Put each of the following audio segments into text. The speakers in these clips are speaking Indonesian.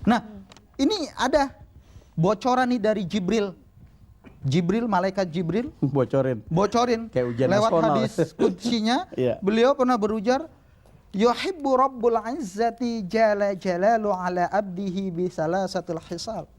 Nah, ini ada bocoran nih dari Jibril. Malaikat Jibril bocorin kayak ujian lewat nasional. hadis qudsinya. Iya. Beliau pernah berujar, yuhibbu rabbul izzati jalla jalalu ala abdihi bi salasatil hisal.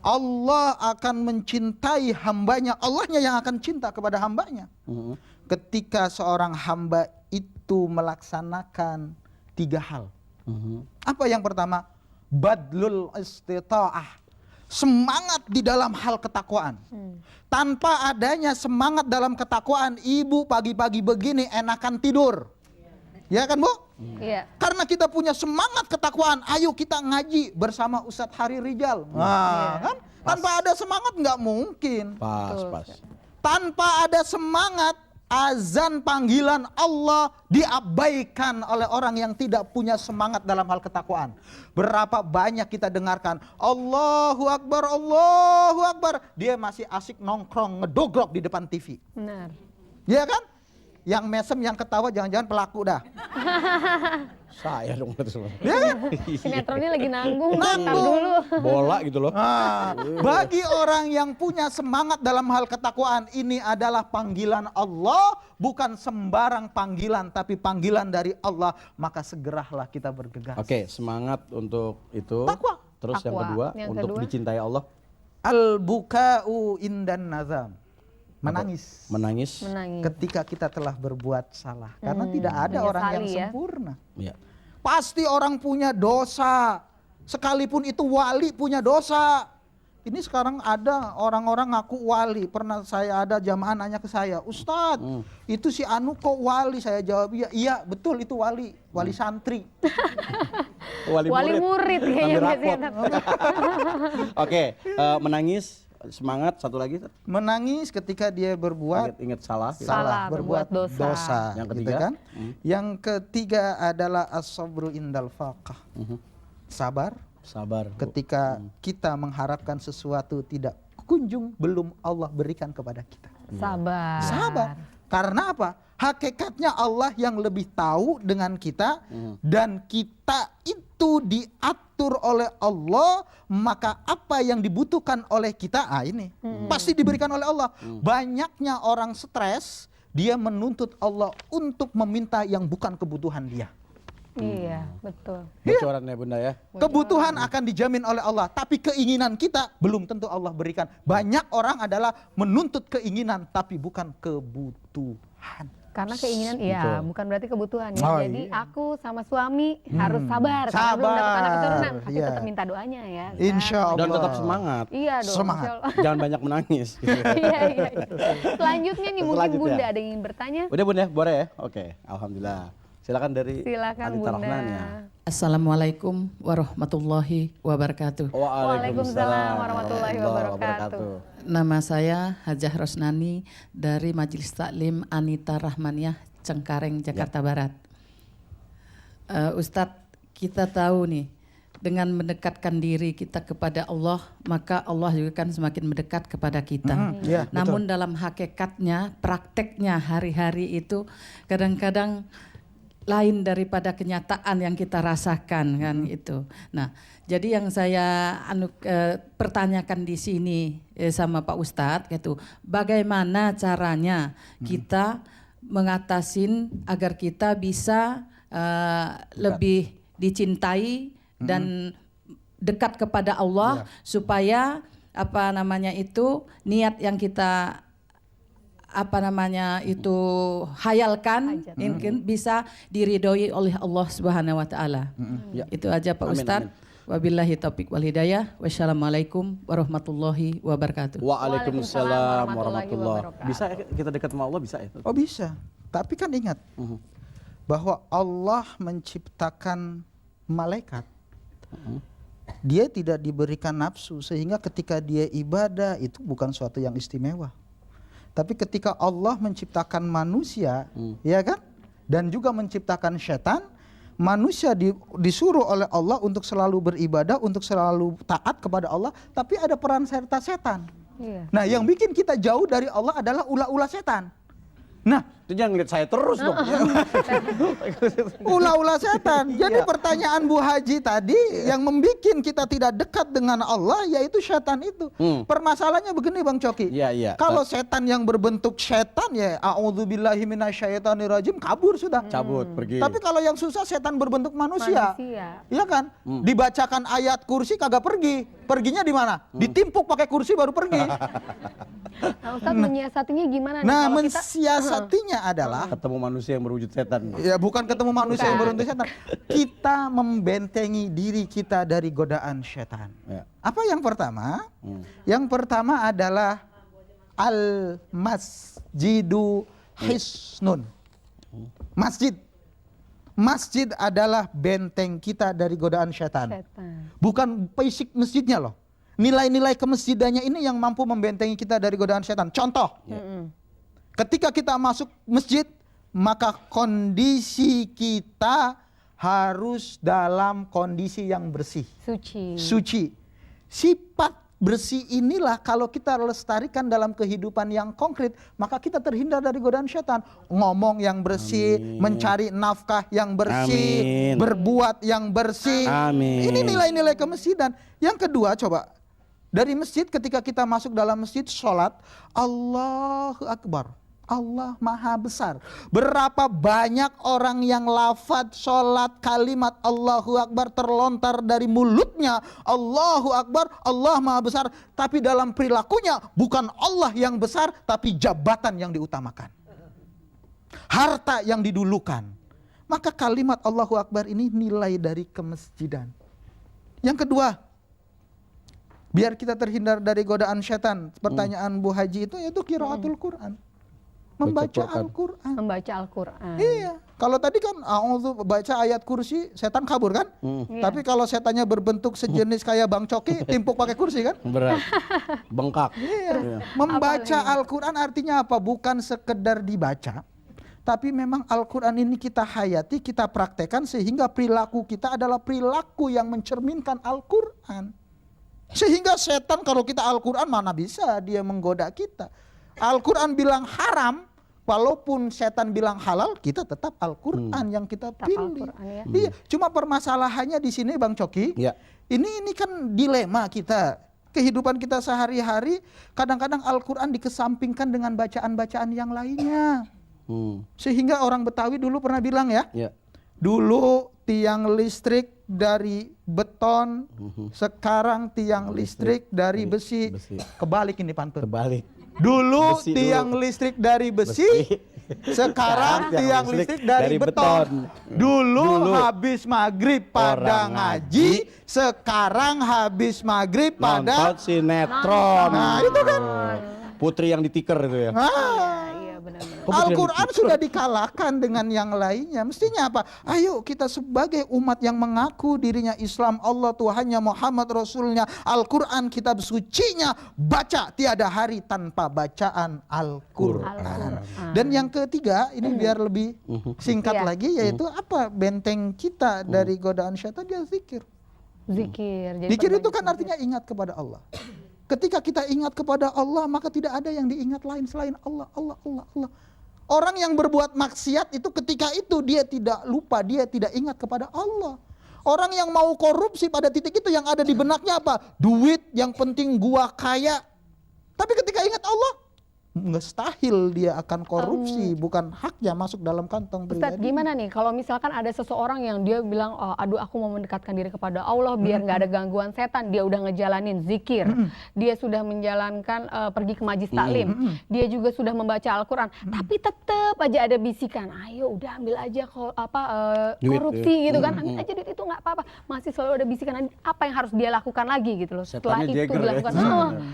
Allah akan mencintai hambanya, Allahnya yang akan cinta kepada hambanya. Ketika seorang hamba itu melaksanakan 3 hal. Apa yang pertama? Badlul istita'ah. Semangat di dalam hal ketakwaan. Tanpa adanya semangat dalam ketakwaan, ibu pagi-pagi begini enakan tidur. Ya kan, Bu? Iya. Karena kita punya semangat ketakwaan, ayo kita ngaji bersama Ustadz Hari Rijal. Nah, kan? Tanpa ada semangat nggak mungkin. Pas. Tanpa ada semangat, azan panggilan Allah diabaikan oleh orang yang tidak punya semangat dalam hal ketakwaan. Berapa banyak kita dengarkan Allahu Akbar, Allahu Akbar, dia masih asik nongkrong ngedogrok di depan TV. Benar. Iya kan? Yang mesem, yang ketawa jangan-jangan pelaku dah. Saya dong betul. Ya kan? Sinetronnya lagi nanggung. Ntar dulu. Bola gitu loh. Bagi orang yang punya semangat dalam hal ketakwaan, ini adalah panggilan Allah, bukan sembarang panggilan, tapi panggilan dari Allah. Maka segeralah kita bergegas. Oke, semangat untuk itu. Takwa. Terus yang Takwa. kedua, Yang untuk kedua? dicintai Allah. Al-buka'u indan nazam. Menangis. Menangis. Ketika kita telah berbuat salah. Karena tidak ada orang yang menyesali ya. sempurna. Iya. Pasti orang punya dosa. Sekalipun itu wali punya dosa. Ini sekarang ada orang-orang ngaku wali. Pernah saya ada jamaah nanya ke saya, Ustadz, itu si Anu kok wali? Saya jawab, iya betul itu wali. Wali santri. Wali murid kayaknya Ambil biasanya. Oke, menangis, semangat, satu lagi. Menangis ketika dia berbuat Ingat salah. Salah, berbuat dosa. Yang gitu ketiga? kan? Yang ketiga adalah as-sabru indal faqah. Sabar ketika kita mengharapkan sesuatu tidak kunjung belum Allah berikan kepada kita. Sabar. Karena apa? Hakikatnya Allah yang lebih tahu dengan kita, dan kita itu diatur oleh Allah, maka apa yang dibutuhkan oleh kita, ini pasti diberikan oleh Allah. Banyaknya orang stres, dia menuntut Allah untuk meminta yang bukan kebutuhan dia. Iya, betul. Bocoran ya Bunda ya. Kebutuhan akan dijamin oleh Allah, tapi keinginan kita belum tentu Allah berikan. Banyak orang adalah menuntut keinginan tapi bukan kebutuhan. Karena keinginan, iya, bukan berarti kebutuhan ya. Oh, Jadi iya. aku sama suami harus sabar karena belum dapat anak keturunan. Tapi iya. tetap minta doanya ya. Insya Allah. Dan tetap semangat. Iya dong. Semangat. Insya Allah. Jangan banyak menangis. Iya. Selanjutnya nih mungkin Selanjutnya. Bunda ada yang ingin bertanya. Udah Bunda, boleh ya? Oke, alhamdulillah. Silakan dari Silakan Anita Bunda. Rahman ya. Assalamualaikum warahmatullahi wabarakatuh. Waalaikumsalam warahmatullahi wabarakatuh. Nama saya Hajah Rosnani dari Majelis Taklim Anita Rahmaniyah, Cengkareng, Jakarta Barat. Ustadz, kita tahu nih, dengan mendekatkan diri kita kepada Allah, maka Allah juga kan semakin mendekat kepada kita. Iya, Namun dalam hakikatnya, prakteknya hari-hari itu kadang-kadang lain daripada kenyataan yang kita rasakan kan itu. Nah, jadi yang saya pertanyakan di sini sama Pak Ustadz gitu, bagaimana caranya kita mengatasin agar kita bisa lebih dicintai dan dekat kepada Allah, supaya niat yang kita hayalkan mungkin bisa diridhoi oleh Allah Subhanahu wa taala. Itu aja Pak Ustadz. Wabillahi taufiq wal hidayah. Wassalamualaikum warahmatullahi wabarakatuh. Waalaikumsalam warahmatullahi wabarakatuh. Bisa ya kita dekat sama Allah, bisa ya? Oh bisa, tapi kan ingat bahwa Allah menciptakan malaikat. Dia tidak diberikan nafsu, sehingga ketika dia ibadah itu bukan suatu yang istimewa. Tapi ketika Allah menciptakan manusia, ya kan, dan juga menciptakan setan, manusia disuruh oleh Allah untuk selalu beribadah, untuk selalu taat kepada Allah, tapi ada peran serta setan. Iya. Nah, yang bikin kita jauh dari Allah adalah ulah-ulah setan. Nah, Itu jangan ngeliat saya terus dong. Ulah-ulah setan. Jadi pertanyaan Bu Haji tadi yang membuat kita tidak dekat dengan Allah yaitu setan itu. Permasalahannya begini Bang Coki. Iya. Kalau setan yang berbentuk setan ya a'udzubillahi minasyaitonirrajim kabur sudah. Cabut, pergi. Tapi kalau yang susah setan berbentuk manusia. Iya kan? Dibacakan ayat kursi kagak pergi. Perginya di mana? Ditimpuk pakai kursi baru pergi. Nah Ustadz menyiasatinya gimana nih? Nah, kalau kita mensiasatinya adalah Ketemu manusia yang berwujud setan. ya bukan ketemu manusia yang berbentuk setan. Kita membentengi diri kita dari godaan setan. Ya. Apa yang pertama? Yang pertama adalah al-masjidu hisnun. Masjid. Masjid adalah benteng kita dari godaan setan. Bukan fisik masjidnya loh. Nilai-nilai kemesjidannya ini yang mampu membentengi kita dari godaan setan. Contoh, ketika kita masuk masjid, maka kondisi kita harus dalam kondisi yang bersih. Suci. Sifat bersih inilah kalau kita lestarikan dalam kehidupan yang konkret, maka kita terhindar dari godaan setan. Ngomong yang bersih, mencari nafkah yang bersih, berbuat yang bersih. Ini nilai-nilai kemesjidan. Yang kedua coba, dari masjid ketika kita masuk dalam masjid sholat, Allahu Akbar. Allah Maha Besar. Berapa banyak orang yang lafadz sholat kalimat Allahu Akbar terlontar dari mulutnya. Allahu Akbar, Allah Maha Besar. Tapi dalam perilakunya bukan Allah yang besar, tapi jabatan yang diutamakan. Harta yang didulukan. Maka kalimat Allahu Akbar ini nilai dari kemasjidan. Yang kedua, biar kita terhindar dari godaan setan. Pertanyaan Bu Haji itu yaitu qiraatul Quran. Membaca Al-Quran. Membaca Al-Quran. Iya. Kalau tadi kan baca ayat kursi, setan kabur kan? Tapi kalau setannya berbentuk sejenis kayak Bang Coki, timpuk pakai kursi kan? Berat. Bengkak. Iya. Membaca Al-Quran artinya apa? Bukan sekedar dibaca. Tapi memang Al-Quran ini kita hayati, kita praktekkan sehingga perilaku kita adalah perilaku yang mencerminkan Al-Quran. Sehingga setan kalau kita Al-Quran mana bisa dia menggoda kita. Al-Quran bilang haram, walaupun setan bilang halal, kita tetap Al-Quran yang kita pilih. Iya, cuma permasalahannya di sini Bang Coki. Ya. Ini kan dilema kita. Kehidupan kita sehari-hari, kadang-kadang Al-Quran dikesampingkan dengan bacaan-bacaan yang lainnya. Sehingga orang Betawi dulu pernah bilang ya. Dulu tiang listrik dari beton, sekarang tiang listrik dari besi. Kebalik ini pantun. Kebalik. Dulu Besi tiang dulu. listrik dari besi, sekarang tiang listrik dari beton. Dulu habis maghrib pada ngaji, sekarang habis maghrib pada nonton sinetron. Nah itu kan. Putri yang ditiker itu ya. Iya benar-benar. Al-Quran sudah dikalahkan dengan yang lainnya. Mestinya apa? Ayo kita sebagai umat yang mengaku dirinya Islam, Allah Tuhannya, Muhammad Rasulnya, Al-Quran kitab sucinya, baca tiada hari tanpa bacaan Al-Quran. Dan yang ketiga, ini biar lebih singkat lagi, yaitu apa? Benteng kita dari godaan syaitan, dia zikir. Zikir itu kan artinya ingat kepada Allah. Ketika kita ingat kepada Allah, maka tidak ada yang diingat lain selain Allah, Allah, Allah, Allah. Orang yang berbuat maksiat itu ketika itu dia tidak lupa, dia tidak ingat kepada Allah. Orang yang mau korupsi pada titik itu yang ada di benaknya apa? Duit, yang penting gua kaya. Tapi ketika ingat Allah, mustahil dia akan korupsi, bukan haknya masuk dalam kantong pribadi. Ustadz, gimana nih kalau misalkan ada seseorang yang dia bilang, oh, aduh aku mau mendekatkan diri kepada Allah biar nggak ada gangguan setan, dia udah ngejalanin zikir, dia sudah menjalankan pergi ke majlis taklim, dia juga sudah membaca Al-Quran, tapi tetap aja ada bisikan, ayo udah ambil aja korupsi gitu kan, ambil aja duit itu nggak apa-apa, masih selalu ada bisikan, apa yang harus dia lakukan lagi gitu loh setelah Setannya itu Jagger dilakukan, ya.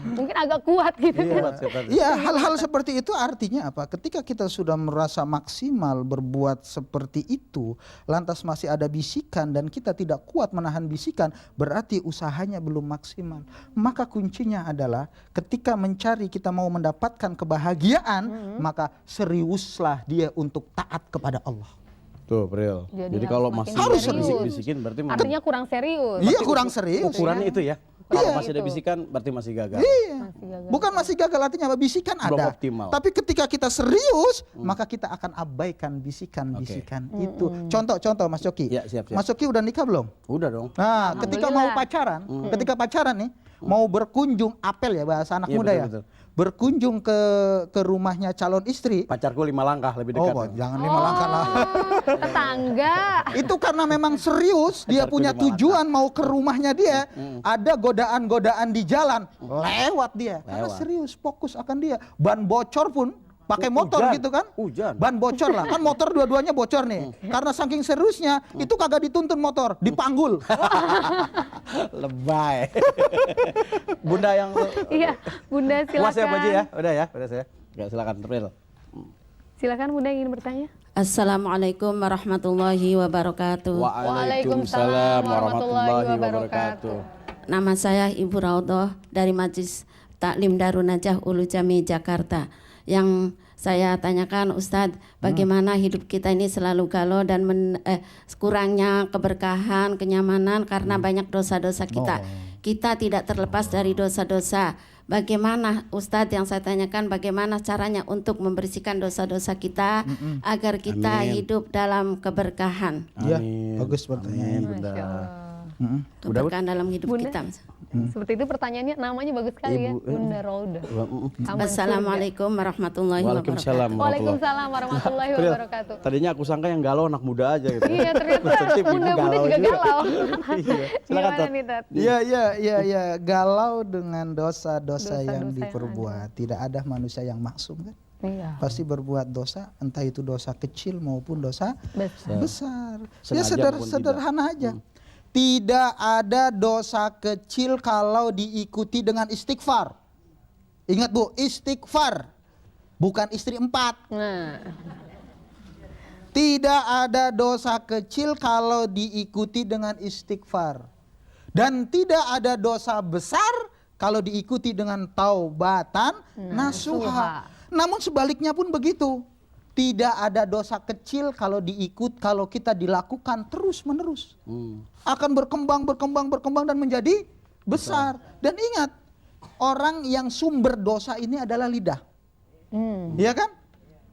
mungkin agak kuat gitu kan. Iya, hal-hal seperti itu artinya apa? Ketika kita sudah merasa maksimal berbuat seperti itu, lantas masih ada bisikan dan kita tidak kuat menahan bisikan, berarti usahanya belum maksimal. Maka kuncinya adalah ketika mencari kita mau mendapatkan kebahagiaan, maka seriuslah dia untuk taat kepada Allah. Tuh, Pril. Jadi kalau masih harus bisik-bisikin berarti artinya kurang serius. Iya, kurang serius. Ukurannya itu ya. Kalau Seperti masih ada itu. bisikan berarti masih gagal. Iya. Masih gagal. Bukan masih gagal, artinya apa? Bisikan Belum ada. optimal. Tapi ketika kita serius, maka kita akan abaikan bisikan-bisikan itu. Contoh Mas Coki. Ya, siap. Mas Coki udah nikah belum? Udah dong. Nah, ketika mau Alhamdulillah. pacaran, ketika pacaran nih, mau berkunjung, apel ya bahasa anak Iya, muda ya. betul. Berkunjung ke rumahnya calon istri. Pacarku 5 langkah lebih dekat. Oh, jangan 5 langkah lah. Tetangga. Itu karena memang serius, dia Pacarku punya 5 tujuan mau ke rumahnya dia. Ada godaan-godaan di jalan, lewat dia. Karena Lewat. serius, fokus akan dia. Ban bocor pun pakai motor Hujan. gitu kan? Hujan. Ban bocor lah, kan motor dua-duanya bocor nih. Karena saking seriusnya, itu kagak dituntun motor, dipanggul. Lebay. Bunda yang Iya, Bunda puas ya Pak Ji ya? silakan. Udah ya, udah saya. Ya, silakan April. Silakan Bunda ingin bertanya. Assalamualaikum warahmatullahi wabarakatuh. Waalaikumsalam warahmatullahi wabarakatuh. Nama saya Ibu Raudhoh dari Majelis Taklim Darun Najah Ulu Jami Jakarta. Yang saya tanyakan Ustadz, bagaimana hidup kita ini selalu galau dan kurangnya keberkahan, kenyamanan karena banyak dosa-dosa kita. Kita tidak terlepas dari dosa-dosa. Bagaimana Ustadz, yang saya tanyakan, bagaimana caranya untuk membersihkan dosa-dosa kita agar kita Amin. hidup dalam keberkahan, Iya, Amin. bagus pertanyaan. Amin, Bunda. Masya Allah. keberkahan dalam hidup Bunda. kita. Seperti itu pertanyaannya, namanya bagus sekali ya, Bunda Rauda. Assalamualaikum warahmatullahi Waalaikumsalam. wabarakatuh. Waalaikumsalam warahmatullahi April, wabarakatuh. Tadinya aku sangka yang galau anak muda aja gitu. Iya, ternyata Tertib, ibu Bunda-bunda juga galau. Iya. Silakan Gimana Tat. nih, Tat? Iya, galau dengan dosa-dosa yang Dosa-dosa yang diperbuat. Tidak ada manusia yang maksum kan? Iya. Pasti berbuat dosa, entah itu dosa kecil maupun dosa Besar. besar. Ya Sengaja maupun sederhana aja. Tidak ada dosa kecil kalau diikuti dengan istighfar. Ingat Bu, istighfar, bukan istri 4. Nah, Tidak ada dosa kecil kalau diikuti dengan istighfar. Dan tidak ada dosa besar kalau diikuti dengan taubatan nasuha. Namun sebaliknya pun begitu. Tidak ada dosa kecil kalau kalau kita dilakukan terus-menerus. Akan berkembang dan menjadi besar. Dan ingat, orang yang sumber dosa ini adalah lidah. Iya kan?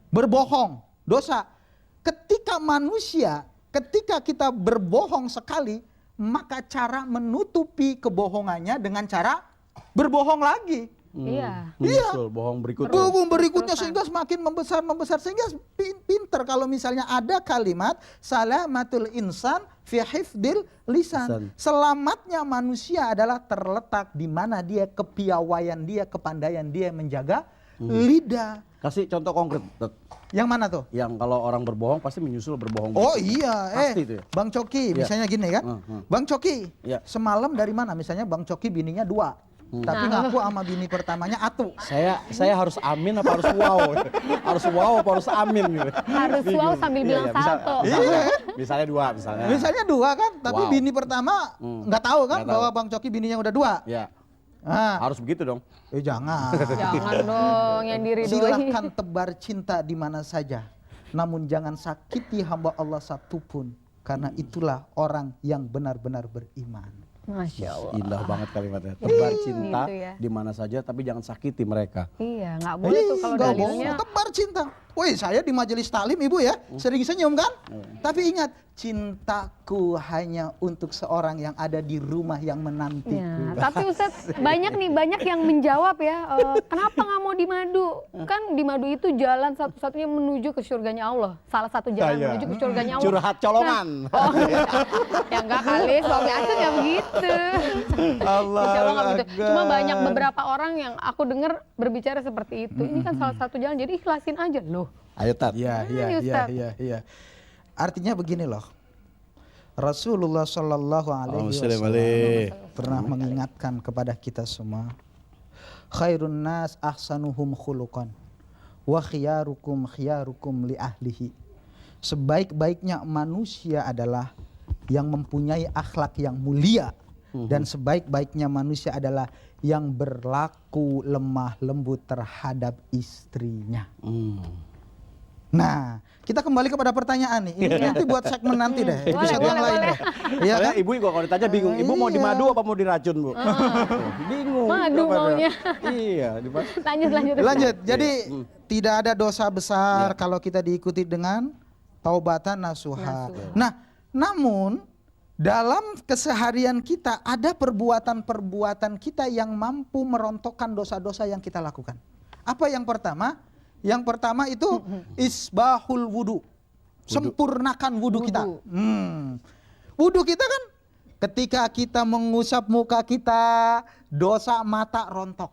Berbohong, dosa. Ketika kita berbohong sekali, maka cara menutupi kebohongannya dengan cara berbohong lagi. iya. Menyusul bohong berikutnya. Bohong berikutnya sehingga semakin membesar sehingga pinter kalau misalnya ada kalimat salamatul insan fi hifdil lisan. Selamatnya manusia adalah terletak di mana dia, kepiawaian dia, kepandaian dia menjaga lidah. Kasih contoh konkret, Tat. Yang mana tuh? Yang kalau orang berbohong pasti menyusul berbohong. Oh iya, Pasti itu ya? Bang Coki, Iya. misalnya gini kan, Bang Coki, Iya. semalam dari mana? Misalnya Bang Coki bininya 2, tapi ngaku sama bini pertamanya atu. Saya harus amin apa harus wow? Harus wow apa harus amin gitu. Harus wow sambil bilang salto. Misalnya 2 misalnya. Misalnya 2 kan, tapi Wow. bini pertama nggak tahu kan Nggak tahu. bahwa Bang Coki bininya udah 2. Ya, Nah, harus begitu dong. jangan. Jangan dong yang diridhoi. Silahkan tebar cinta di mana saja, namun jangan sakiti hamba Allah satupun, karena itulah orang yang benar-benar beriman. Masya Allah. Indah banget kalimatnya. Tebar cinta Gitu ya. di mana saja tapi jangan sakiti mereka. Iya, nggak boleh tuh kalau Nggak dalilnya. boleh, tebar cinta. Woi, saya di majelis taklim Ibu ya, sering senyum kan? Tapi ingat, cintaku hanya untuk seorang yang ada di rumah yang menantiku. Ya, tapi Ustadz banyak yang menjawab ya, kenapa nggak mau di Madu? Kan di Madu itu jalan satu-satunya menuju ke surganya Allah. Salah satu jalan Iya. menuju ke surganya Allah. Curhat colongan. Nah, oh, ya enggak kali, suami aku nggak begitu. Insya Allah nggak begitu. Cuma banyak beberapa orang yang aku dengar berbicara seperti itu. Ini kan salah satu jalan, jadi ikhlasin aja loh. Ayo Tat. Iya. Artinya begini loh. Rasulullah Shallallahu Alaihi Wasallam Wasallam pernah mengingatkan kepada kita semua, khairun nas ahsanuhum khuluqan wa khiyarukum li ahlihi. Sebaik-baiknya manusia adalah yang mempunyai akhlak yang mulia, dan sebaik-baiknya manusia adalah yang berlaku lemah lembut terhadap istrinya. Nah, kita kembali kepada pertanyaan nih. Ini nanti buat segmen nanti deh, episode yang lain deh. Iya Soalnya kan? ibu juga kalau ditanya bingung, ibu mau dimadu apa mau diracun, Bu? Bingung. Madu Apa maunya. Iya, Lanjut. Lanjut. Jadi tidak ada dosa besar kalau kita diikuti dengan taubatan nasuha. Nah, namun dalam keseharian kita ada perbuatan-perbuatan kita yang mampu merontokkan dosa-dosa yang kita lakukan. Apa yang pertama? Yang pertama itu isbahul wudu. Sempurnakan wudu kita. Wudu kita kan ketika kita mengusap muka kita, dosa mata rontok.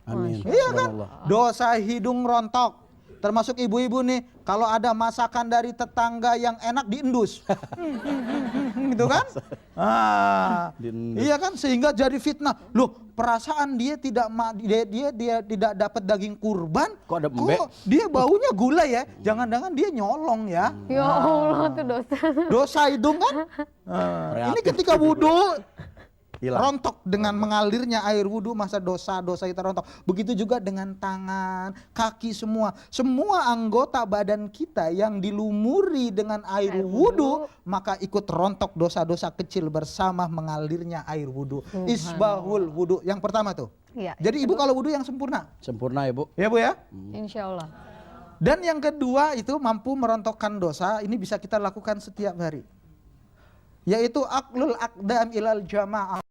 Amin. Iya kan? Dosa hidung rontok. Termasuk ibu-ibu nih, kalau ada masakan dari tetangga yang enak diendus. Gitu kan? Iya kan? Sehingga jadi fitnah. Loh, perasaan dia tidak dia tidak dapat daging kurban. Kok ada embek? Dia baunya gula ya? Jangan-jangan dia nyolong ya. Ya Allah, itu dosa. Dosa hidung kan? Ini ketika wudhu rontok dengan mengalirnya air wudhu, masa dosa-dosa kita rontok. Begitu juga dengan tangan, kaki, semua anggota badan kita yang dilumuri dengan air wudhu, maka ikut rontok dosa-dosa kecil bersama mengalirnya air wudhu. Isbahul wudhu yang pertama tuh. Iya, Jadi ibu kalau wudhu yang sempurna. Sempurna ya, Bu. Ya Bu ya. Insya Allah. Dan yang kedua itu mampu merontokkan dosa. Ini bisa kita lakukan setiap hari. Yaitu aklul aqdam ilal jamaah.